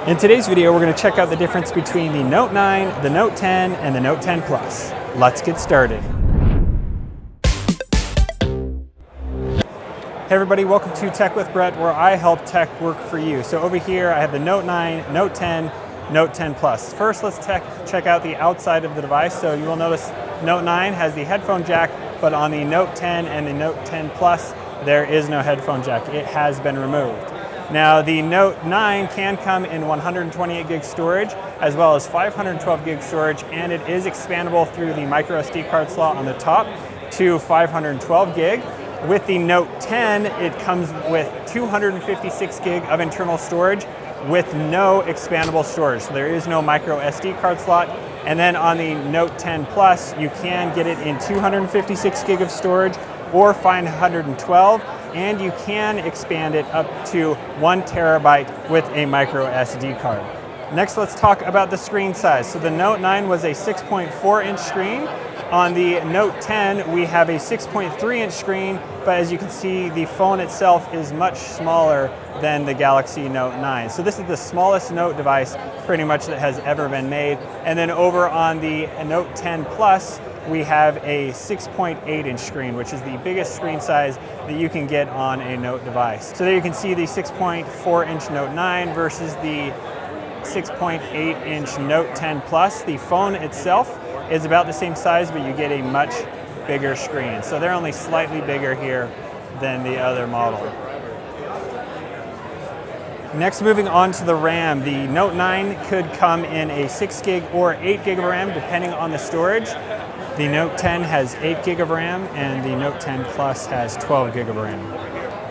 In today's video, we're going to check out the difference between the Note 9, the Note 10, and the Note 10 Plus. Let's get started. Hey everybody, welcome to Tech with Brett, where I help tech work for you. So over here, I have the Note 9, Note 10, Note 10 Plus. First, let's check out the outside of the device. So you will notice Note 9 has the headphone jack, but on the Note 10 and the Note 10 Plus, there is no headphone jack. It has been removed. Now, the Note 9 can come in 128 gig storage, as well as 512 gig storage, and it is expandable through the micro SD card slot on the top to 512 gig. With the Note 10, it comes with 256 gig of internal storage with no expandable storage. So there is no micro SD card slot. And then on the Note 10 Plus, you can get it in 256 gig of storage or 512, and you can expand it up to 1 terabyte with a micro SD card. Next, let's talk about the screen size. So the Note 9 was a 6.4 inch screen. On the Note 10, we have a 6.3 inch screen, but as you can see, the phone itself is much smaller than the Galaxy Note 9. So this is the smallest Note device pretty much that has ever been made. And then over on the Note 10 Plus, we have a 6.8 inch screen, which is the biggest screen size that you can get on a Note device. So there you can see the 6.4 inch Note 9 versus the 6.8 inch Note 10 Plus. The phone itself is about the same size, but you get a much bigger screen. So they're only slightly bigger here than the other model. Next, moving on to the RAM, the Note 9 could come in a 6 gig or 8 gig of RAM depending on the storage. The Note 10 has 8 gig of RAM and the Note 10 Plus has 12 gig of RAM.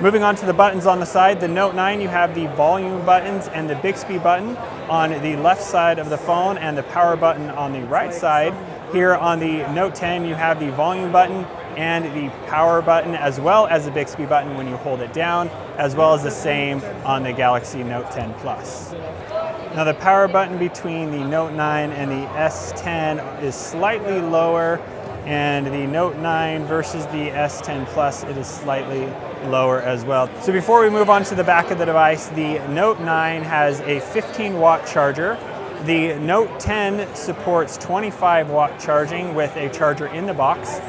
Moving on to the buttons on the side, the Note 9, you have the volume buttons and the Bixby button on the left side of the phone and the power button on the right side. Here on the Note 10, you have the volume button and the power button, as well as the Bixby button when you hold it down, as well as the same on the Galaxy Note 10 Plus. Now the power button between the Note 9 and the S10 is slightly lower, and the Note 9 versus the S10 Plus, it is slightly lower as well. So before we move on to the back of the device, the Note 9 has a 15-watt charger. The Note 10 supports 25-watt charging with a charger in the box.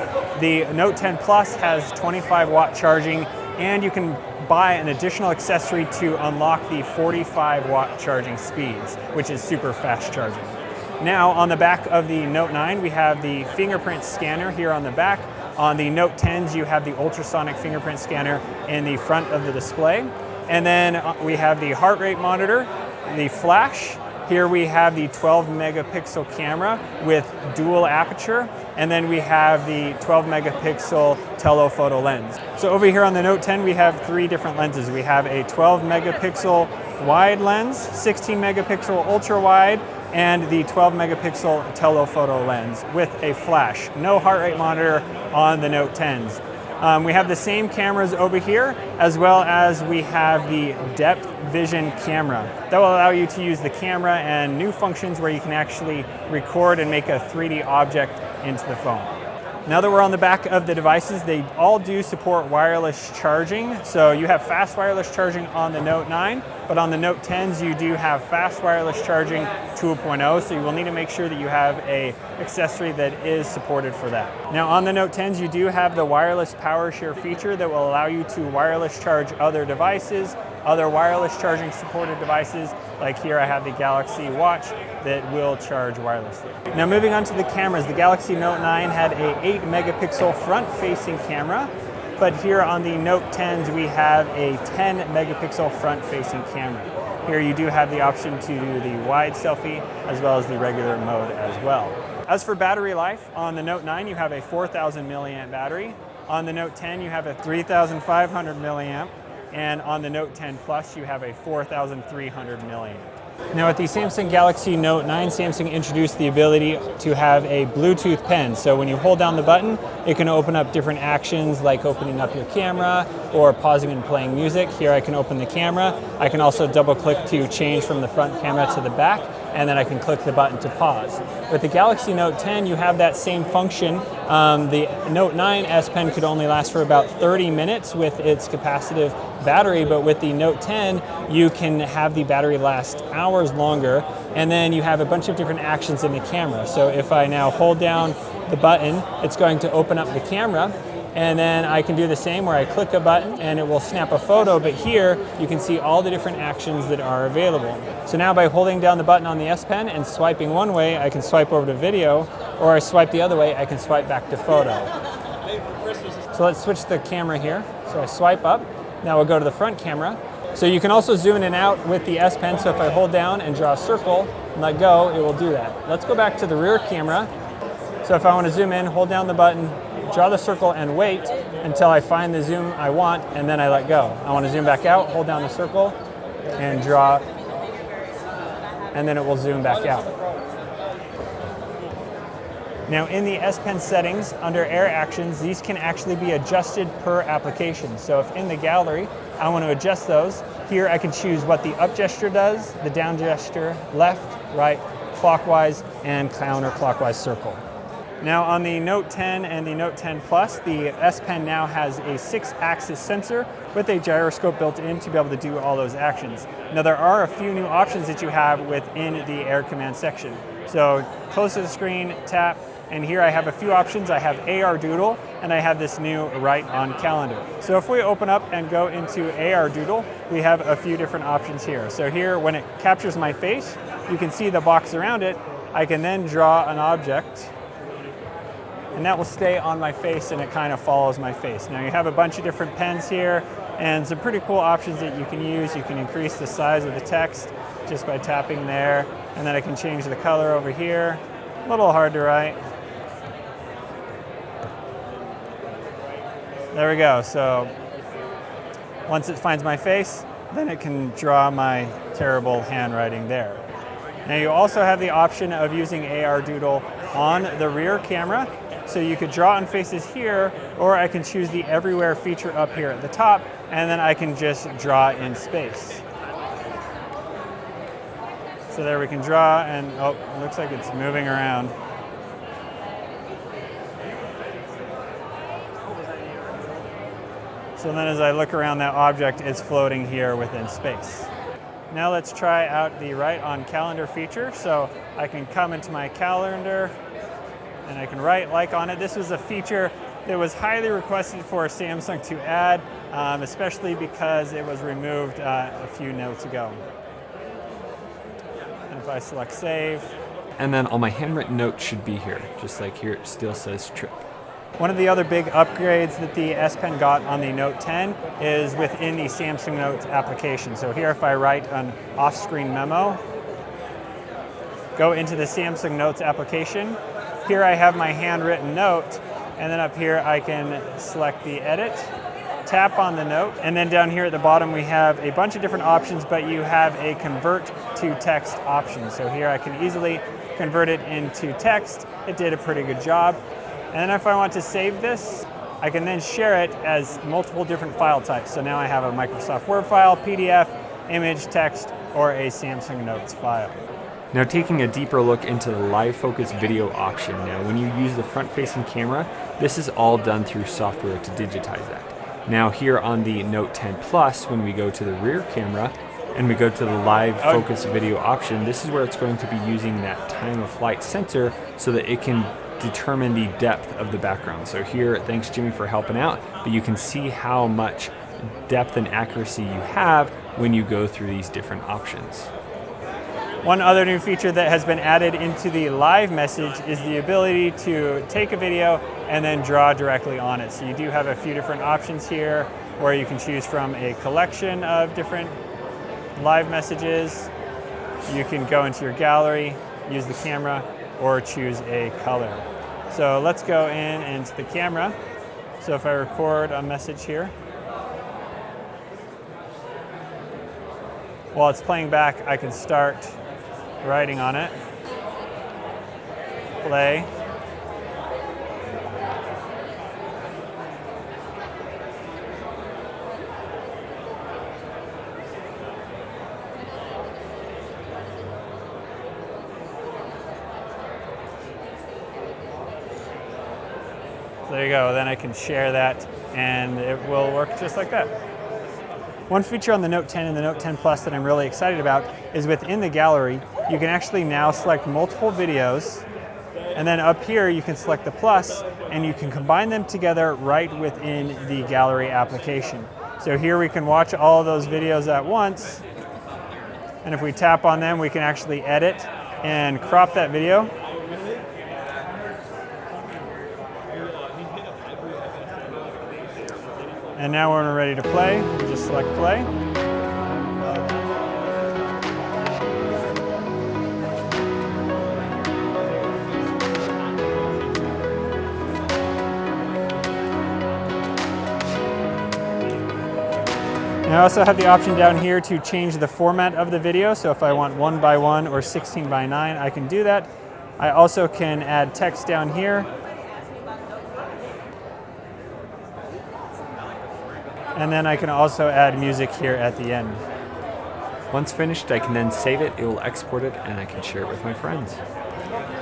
The Note 10 Plus has 25-watt charging, and you can buy an additional accessory to unlock the 45-watt charging speeds, which is super fast charging. Now, on the back of the Note 9, we have the fingerprint scanner here on the back. On the Note 10s, you have the ultrasonic fingerprint scanner in the front of the display. And then we have the heart rate monitor, the flash. Here we have the 12 megapixel camera with dual aperture, and then we have the 12 megapixel telephoto lens. So over here on the Note 10, we have 3 different lenses. We have a 12 megapixel wide lens, 16 megapixel ultra wide, and the 12 megapixel telephoto lens with a flash. No heart rate monitor on the Note 10s. We have the same cameras over here, as well as we have the depth vision camera. That will allow you to use the camera and new functions where you can actually record and make a 3D object into the phone. Now that we're on the back of the devices, they all do support wireless charging. So you have fast wireless charging on the Note 9, but on the Note 10s you do have fast wireless charging 2.0, so you will need to make sure that you have an accessory that is supported for that. Now on the Note 10s, you do have the wireless power share feature that will allow you to wireless charge other devices, other wireless charging supported devices. Like here I have the Galaxy Watch that will charge wirelessly. Now moving on to the cameras, the Galaxy Note 9 had a 8 megapixel front-facing camera, but here on the Note 10s we have a 10 megapixel front-facing camera. Here you do have the option to do the wide selfie as well as the regular mode as well. As for battery life, on the Note 9 you have a 4,000 milliamp battery. On the Note 10 you have a 3,500 milliamp. And on the Note 10 Plus, you have a 4,300 milliamp. Now at the Samsung Galaxy Note 9, Samsung introduced the ability to have a Bluetooth pen. So when you hold down the button, it can open up different actions like opening up your camera or pausing and playing music. Here I can open the camera. I can also double click to change from the front camera to the back. and then I can click the button to pause. With the Galaxy Note 10, you have that same function. The Note 9 S Pen could only last for about 30 minutes with its capacitive battery, but with the Note 10, you can have the battery last hours longer, and then you have a bunch of different actions in the camera. So if I now hold down the button, it's going to open up the camera, and then I can do the same where I click a button and it will snap a photo, but here you can see all the different actions that are available. So now by holding down the button on the S Pen and swiping one way, I can swipe over to video, or I swipe the other way, I can swipe back to photo. So let's switch the camera here. So I swipe up, now we'll go to the front camera. So you can also zoom in and out with the S Pen, so if I hold down and draw a circle and let go, it will do that. Let's go back to the rear camera. So if I want to zoom in, hold down the button, draw the circle and wait until I find the zoom I want, and then I let go. I want to zoom back out, hold down the circle and draw, and then it will zoom back out. Now in the S Pen settings, under Air Actions, these can actually be adjusted per application. So if in the gallery, I want to adjust those, here I can choose what the up gesture does, the down gesture, left, right, clockwise, and counterclockwise circle. Now on the Note 10 and the Note 10 Plus, the S Pen now has a 6-axis sensor with a gyroscope built in to be able to do all those actions. Now there are a few new options that you have within the Air Command section. So close to the screen, tap, and here I have a few options. I have AR Doodle, and I have this new Write on Calendar. So if we open up and go into AR Doodle, we have a few different options here. So here, when it captures my face, you can see the box around it. I can then draw an object, and that will stay on my face, and it kind of follows my face. Now you have a bunch of different pens here and some pretty cool options that you can use. You can increase the size of the text just by tapping there, and then I can change the color over here. A little hard to write. There we go. So once it finds my face, then it can draw my terrible handwriting there. Now you also have the option of using AR Doodle on the rear camera. So you could draw on faces here, or I can choose the everywhere feature up here at the top, and then I can just draw in space. So there we can draw, and oh, it looks like it's moving around. So then as I look around that object, it's floating here within space. Now let's try out the Write on Calendar feature. So I can come into my calendar, and I can write like on it. This was a feature that was highly requested for Samsung to add, especially because it was removed a few notes ago. And if I select save. And then all my handwritten notes should be here, just like here it still says trip. One of the other big upgrades that the S Pen got on the Note 10 is within the Samsung Notes application. So here if I write an off-screen memo, go into the Samsung Notes application, here I have my handwritten note, and then up here I can select the edit, tap on the note, and then down here at the bottom we have a bunch of different options, but you have a convert to text option. So here I can easily convert it into text. It did a pretty good job. And then if I want to save this, I can then share it as multiple different file types. So now I have a Microsoft Word file, PDF, image, text, or a Samsung Notes file. Now taking a deeper look into the live focus video option. Now when you use the front facing camera, this is all done through software to digitize that. Now here on the Note 10 Plus, when we go to the rear camera and we go to the live focus video option, this is where it's going to be using that time of flight sensor so that it can determine the depth of the background. So here, thanks Jimmy for helping out, but you can see how much depth and accuracy you have when you go through these different options. One other new feature that has been added into the live message is the ability to take a video and then draw directly on it. So you do have a few different options here where you can choose from a collection of different live messages. You can go into your gallery, use the camera, or choose a color. So let's go into the camera. So if I record a message here, while it's playing back, I can start writing on it, play. there you go, then I can share that and it will work just like that. One feature on the Note 10 and the Note 10 Plus that I'm really excited about is within the gallery, you can actually now select multiple videos, and then up here you can select the plus and you can combine them together right within the gallery application. So here we can watch all of those videos at once, and if we tap on them we can actually edit and crop that video. And now when we're ready to play, we just select play. And I also have the option down here to change the format of the video. So if I want 1:1 or 16:9, I can do that. I also can add text down here. And then I can also add music here at the end. Once finished, I can then save it, it will export it, and I can share it with my friends.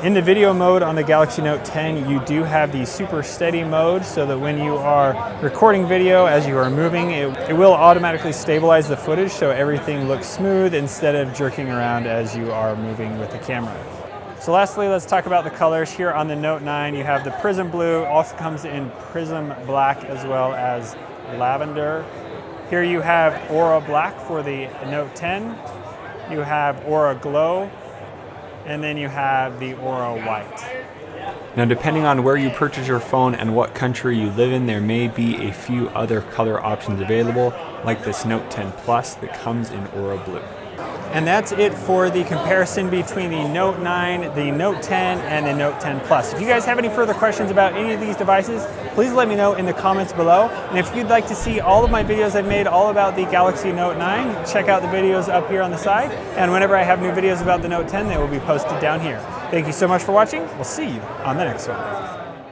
In the video mode on the Galaxy Note 10, you do have the super steady mode, so that when you are recording video as you are moving, it will automatically stabilize the footage so everything looks smooth instead of jerking around as you are moving with the camera. So lastly, let's talk about the colors. Here on the Note 9, you have the Prism Blue, also comes in Prism Black as well as Lavender. Here you have Aura Black for the Note 10. You have Aura Glow, and then you have the Aura White. Now, depending on where you purchase your phone and what country you live in, there may be a few other color options available, like this Note 10 Plus that comes in Aura Blue. And that's it for the comparison between the Note 9, the Note 10, and the Note 10 Plus. If you guys have any further questions about any of these devices, please let me know in the comments below. And if you'd like to see all of my videos I've made all about the Galaxy Note 9, check out the videos up here on the side. And whenever I have new videos about the Note 10, they will be posted down here. Thank you so much for watching. We'll see you on the next one.